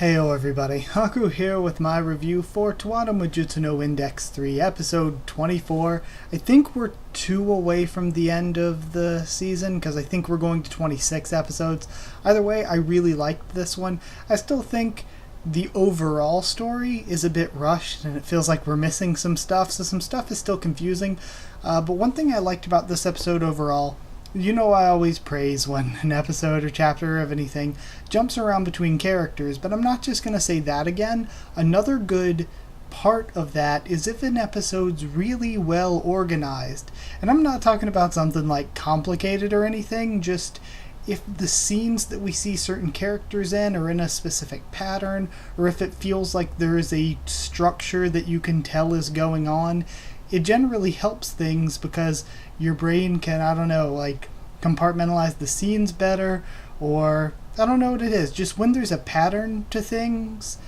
Heyo everybody, Haku here with my review for Toaru Majutsu no Index 3, episode 24. I think we're 2 away from the end of the season, because I think we're going to 26 episodes. Either way, I really liked this one. I still think the overall story is a bit rushed, and it feels like we're missing some stuff, so some stuff is still confusing. But one thing I liked about this episode overall, you know I always praise when an episode or chapter of anything jumps around between characters, but I'm not just going to say that again. Another good part of that is if an episode's really well organized. And I'm not talking about something like complicated or anything, just if the scenes that we see certain characters in are in a specific pattern, or if it feels like there is a structure that you can tell is going on, it generally helps things because your brain can, compartmentalize the scenes better, or I don't know what it is. Just when there's a pattern to things,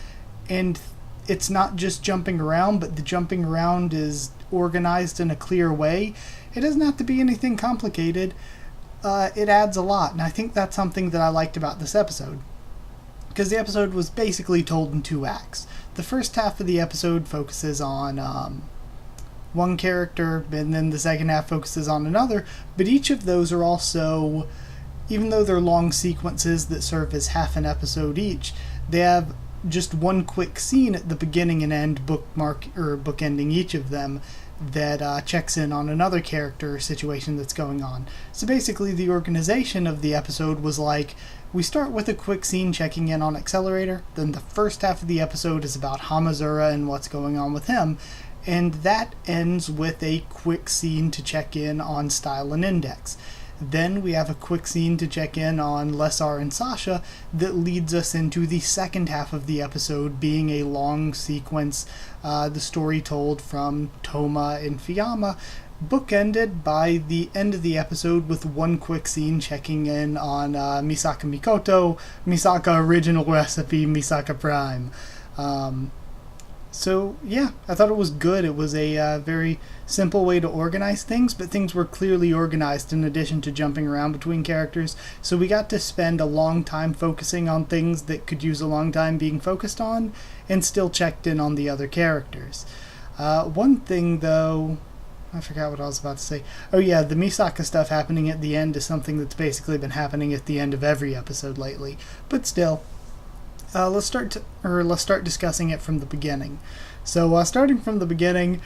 and it's not just jumping around, but the jumping around is organized in a clear way, it doesn't have to be anything complicated. It adds a lot, and I think that's something that I liked about this episode. Because the episode was basically told in 2 acts. The first half of the episode focuses on one character, and then the second half focuses on another, but each of those are also, even though they're long sequences that serve as half an episode each, they have just one quick scene at the beginning and end, bookending each of them, that checks in on another character or situation that's going on. So basically the organization of the episode was like, we start with a quick scene checking in on Accelerator, then the first half of the episode is about Hamazura and what's going on with him, and that ends with a quick scene to check in on Style and Index. Then we have a quick scene to check in on Lesar and Sasha that leads us into the second half of the episode being a long sequence, the story told from Toma and Fiyama, bookended by the end of the episode with one quick scene checking in on Misaka Mikoto, Misaka Original Recipe, Misaka Prime. So yeah, I thought it was good. It was a very simple way to organize things, but things were clearly organized in addition to jumping around between characters. So we got to spend a long time focusing on things that could use a long time being focused on, and still checked in on the other characters. One thing though, I forgot what I was about to say. Oh yeah, the Misaka stuff happening at the end is something that's basically been happening at the end of every episode lately. But still, let's start discussing it from the beginning. So, starting from the beginning,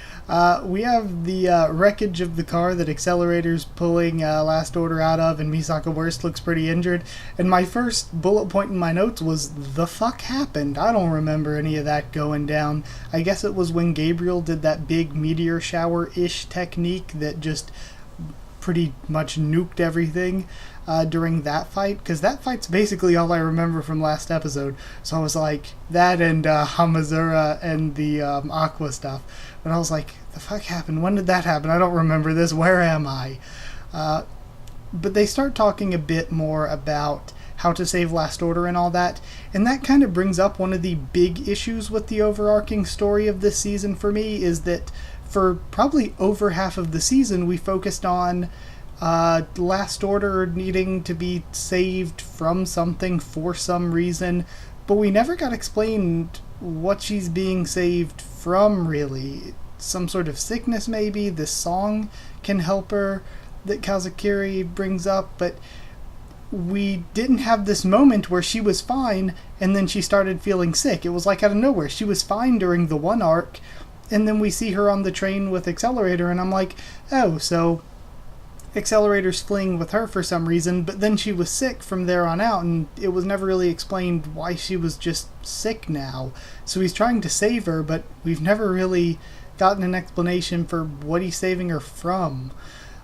we have the wreckage of the car that Accelerator's pulling Last Order out of, and Misaka Worst looks pretty injured. And my first bullet point in my notes was, the fuck happened? I don't remember any of that going down. I guess it was when Gabriel did that big meteor shower-ish technique that just pretty much nuked everything during that fight, because that fight's basically all I remember from last episode. So I was like, that and Hamazura and the Aqua stuff. But I was like, the fuck happened? When did that happen? I don't remember this. Where am I? But they start talking a bit more about how to save Last Order and all that, and that kind of brings up one of the big issues with the overarching story of this season for me, is that for probably over half of the season we focused on Last Order needing to be saved from something for some reason, but we never got explained what she's being saved from, really. Some sort of sickness, maybe. This song can help her that Kazakiri brings up, but we didn't have this moment where she was fine and then she started feeling sick. It was like out of nowhere. She was fine during the one arc, and then we see her on the train with Accelerator, and I'm like, oh, so Accelerator's fleeing with her for some reason, but then she was sick from there on out, and it was never really explained why she was just sick now. So he's trying to save her, but we've never really gotten an explanation for what he's saving her from.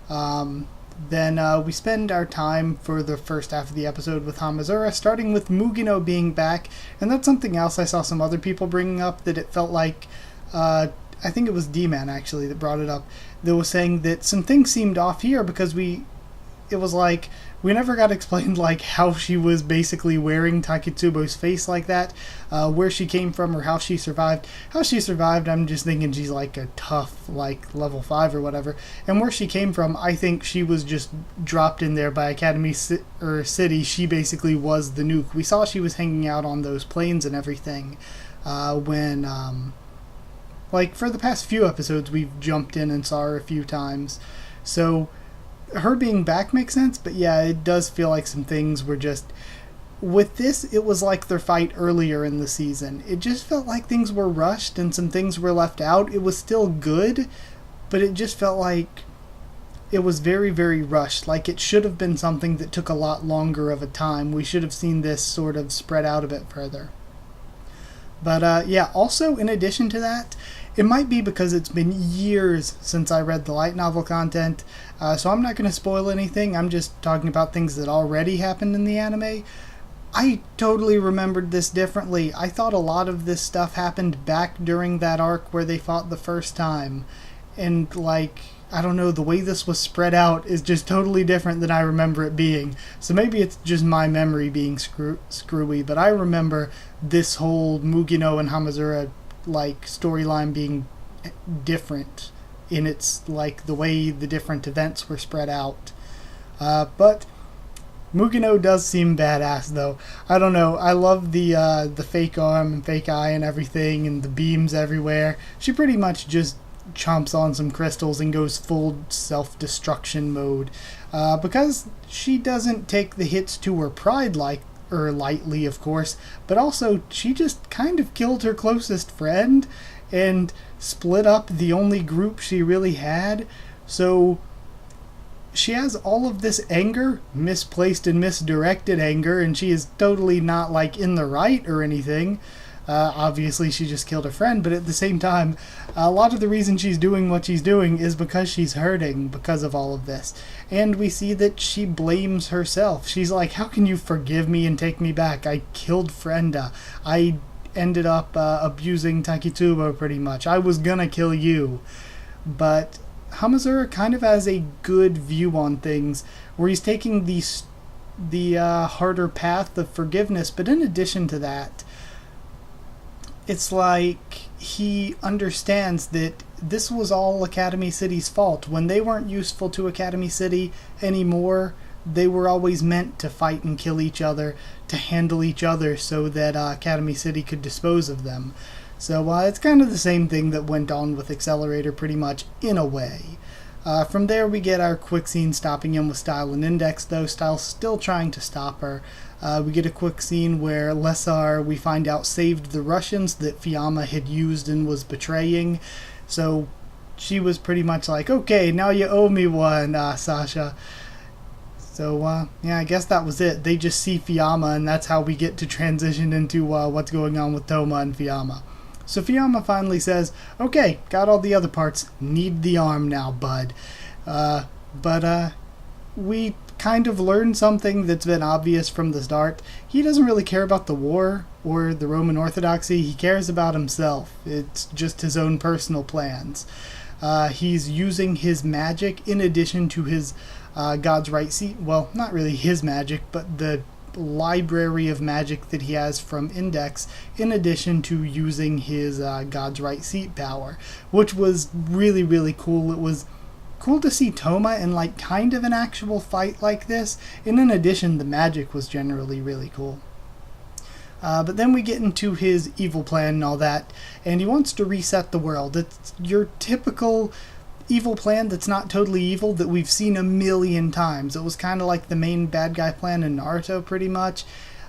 Then we spend our time for the first half of the episode with Hamazura, starting with Mugino being back, and that's something else I saw some other people bringing up, that it felt like, I think it was D-Man actually that brought it up, that was saying that some things seemed off here, because it was like we never got explained like how she was basically wearing Taketsubo's face like that, where she came from or how she survived. How she survived, I'm just thinking she's like a tough, like level 5 or whatever. And where she came from, I think she was just dropped in there by Academy City. She basically was the nuke. We saw she was hanging out on those planes and everything when, like for the past few episodes, we've jumped in and saw her a few times. So her being back makes sense, but yeah, it does feel like some things were just... With this, it was like their fight earlier in the season. It just felt like things were rushed and some things were left out. It was still good, but it just felt like it was very, very rushed. Like it should have been something that took a lot longer of a time. We should have seen this sort of spread out a bit further. But yeah, also in addition to that, it might be because it's been years since I read the light novel content, so I'm not going to spoil anything. I'm just talking about things that already happened in the anime. I totally remembered this differently. I thought a lot of this stuff happened back during that arc where they fought the first time. And like, I don't know, the way this was spread out is just totally different than I remember it being. So maybe it's just my memory being screwy, but I remember this whole Mugino and Hamazura like storyline being different in its like the way the different events were spread out. But Mugino does seem badass though. I don't know, I love the fake arm and fake eye and everything and the beams everywhere. She pretty much just chomps on some crystals and goes full self-destruction mode. Because she doesn't take the hits to her pride lightly, of course, but also she just kind of killed her closest friend and split up the only group she really had. So she has all of this anger, misplaced and misdirected anger, and she is totally not like in the right or anything. Obviously she just killed a friend, but at the same time, a lot of the reason she's doing what she's doing is because she's hurting because of all of this. And we see that she blames herself. She's like, how can you forgive me and take me back? I killed Frenda. I ended up abusing Taketsubo pretty much. I was gonna kill you. But Hamazura kind of has a good view on things, where he's taking the harder path of forgiveness, but in addition to that, it's like he understands that this was all Academy City's fault. When they weren't useful to Academy City anymore, they were always meant to fight and kill each other, to handle each other so that Academy City could dispose of them. So it's kind of the same thing that went on with Accelerator pretty much, in a way. From there we get our quick scene stopping him with Style and Index, though Style's still trying to stop her. We get a quick scene where Lesar, we find out, saved the Russians that Fiamma had used and was betraying. So she was pretty much like, okay, now you owe me one, Sasha. So, yeah, I guess that was it. They just see Fiamma, and that's how we get to transition into what's going on with Toma and Fiamma. So Fiamma finally says, okay, got all the other parts, need the arm now, bud. But we kind of learned something that's been obvious from the start. He doesn't really care about the war or the Roman Orthodoxy. He cares about himself. It's just his own personal plans. He's using his magic in addition to his God's Right seat. Well, not really his magic, but the library of magic that he has from Index, in addition to using his God's Right seat power, which was really, really cool. It was cool to see Toma in like kind of an actual fight like this, and in addition the magic was generally really cool. But then we get into his evil plan and all that, and he wants to reset the world. It's your typical evil plan that's not totally evil that we've seen a million times. It was kind of like the main bad guy plan in Naruto pretty much,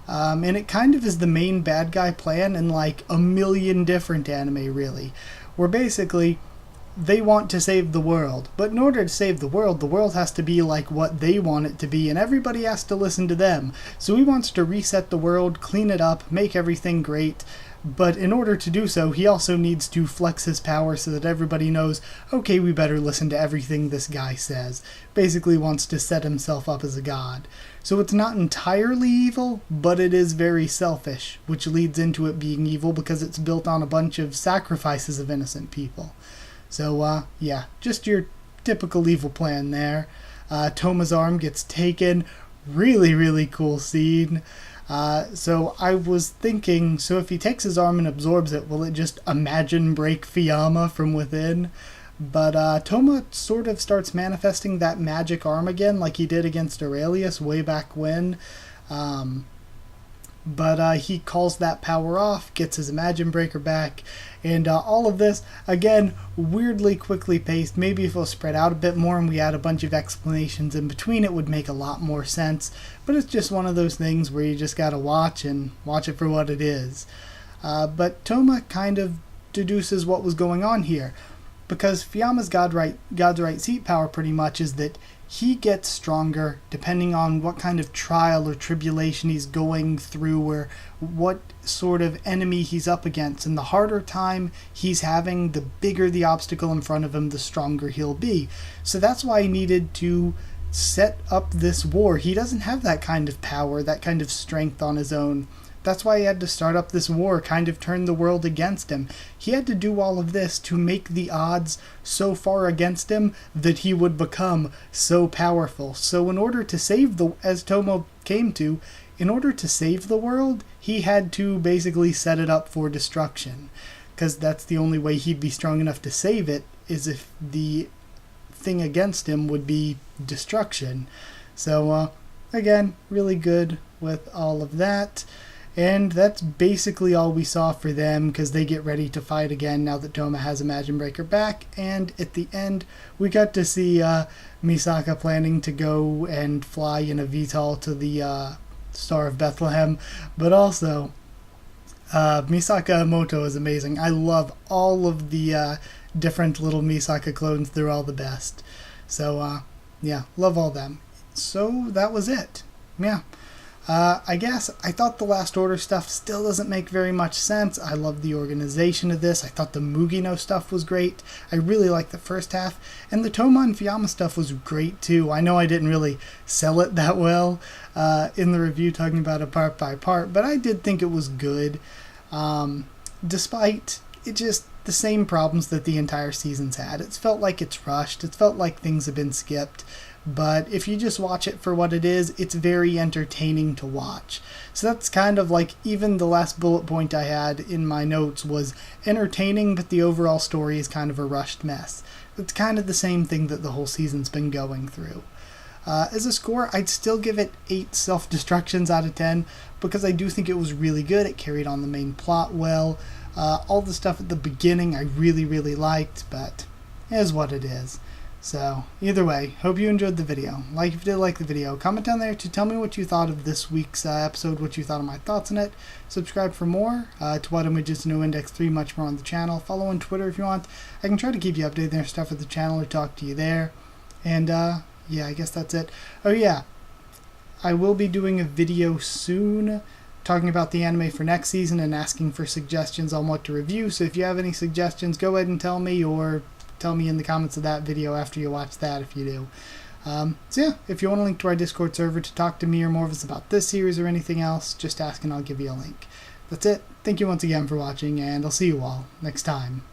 and it kind of is the main bad guy plan in like a million different anime really, where basically they want to save the world, but in order to save the world has to be like what they want it to be, and everybody has to listen to them. So he wants to reset the world, clean it up, make everything great, but in order to do so, he also needs to flex his power so that everybody knows, okay, we better listen to everything this guy says. Basically wants to set himself up as a god. So it's not entirely evil, but it is very selfish, which leads into it being evil because it's built on a bunch of sacrifices of innocent people. So, yeah, just your typical evil plan there. Toma's arm gets taken, really, really cool scene. So I was thinking, so if he takes his arm and absorbs it, will it just imagine break Fiyama from within? But Toma sort of starts manifesting that magic arm again, like he did against Aurelius way back when. But he calls that power off, gets his Imagine Breaker back, and all of this, again, weirdly quickly paced. Maybe if it was spread out a bit more and we had a bunch of explanations in between, it would make a lot more sense. But it's just one of those things where you just gotta watch and watch it for what it is. But Toma kind of deduces what was going on here, because Fiyama's God's right seat power pretty much is that he gets stronger depending on what kind of trial or tribulation he's going through, or what sort of enemy he's up against. And the harder time he's having, the bigger the obstacle in front of him, the stronger he'll be. So that's why he needed to set up this war. He doesn't have that kind of power, that kind of strength on his own. That's why he had to start up this war, kind of turn the world against him. He had to do all of this to make the odds so far against him that he would become so powerful. So in order to save as Toma came to, in order to save the world, he had to basically set it up for destruction. Because that's the only way he'd be strong enough to save it, is if the thing against him would be destruction. So, again, really good with all of that. And that's basically all we saw for them, because they get ready to fight again now that Toma has Imagine Breaker back. And at the end, we got to see Misaka planning to go and fly in a VTOL to the Star of Bethlehem. But also, Misaka Emoto is amazing. I love all of the different little Misaka clones. They're all the best. So, yeah, love all them. So that was it. Yeah. I guess I thought the Last Order stuff still doesn't make very much sense. I love the organization of this. I thought the Mugino stuff was great. I really liked the first half. And the Toma and Fiyama stuff was great too. I know I didn't really sell it that well in the review, talking about it part by part, but I did think it was good. Despite it just the same problems that the entire season's had. It's felt like it's rushed. It's felt like things have been skipped. But if you just watch it for what it is, it's very entertaining to watch. So that's kind of like, even the last bullet point I had in my notes was entertaining, but the overall story is kind of a rushed mess. It's kind of the same thing that the whole season's been going through. As a score, I'd still give it 8 self-destructions out of 10, because I do think it was really good. It carried on the main plot well. All the stuff at the beginning I really, really liked, but it is what it is. So, either way, hope you enjoyed the video. Like if you did like the video, comment down there to tell me what you thought of this week's episode, what you thought of my thoughts on it. Subscribe for more. Toaru Majutsu no Index 3, much more on the channel. Follow on Twitter if you want. I can try to keep you updated there, stuff with the channel, or talk to you there. And, yeah, I guess that's it. Oh, yeah. I will be doing a video soon talking about the anime for next season and asking for suggestions on what to review. So if you have any suggestions, go ahead and tell me, or tell me in the comments of that video after you watch that if you do. So yeah, if you want a link to our Discord server to talk to me or more of us about this series or anything else, just ask and I'll give you a link. That's it. Thank you once again for watching, and I'll see you all next time.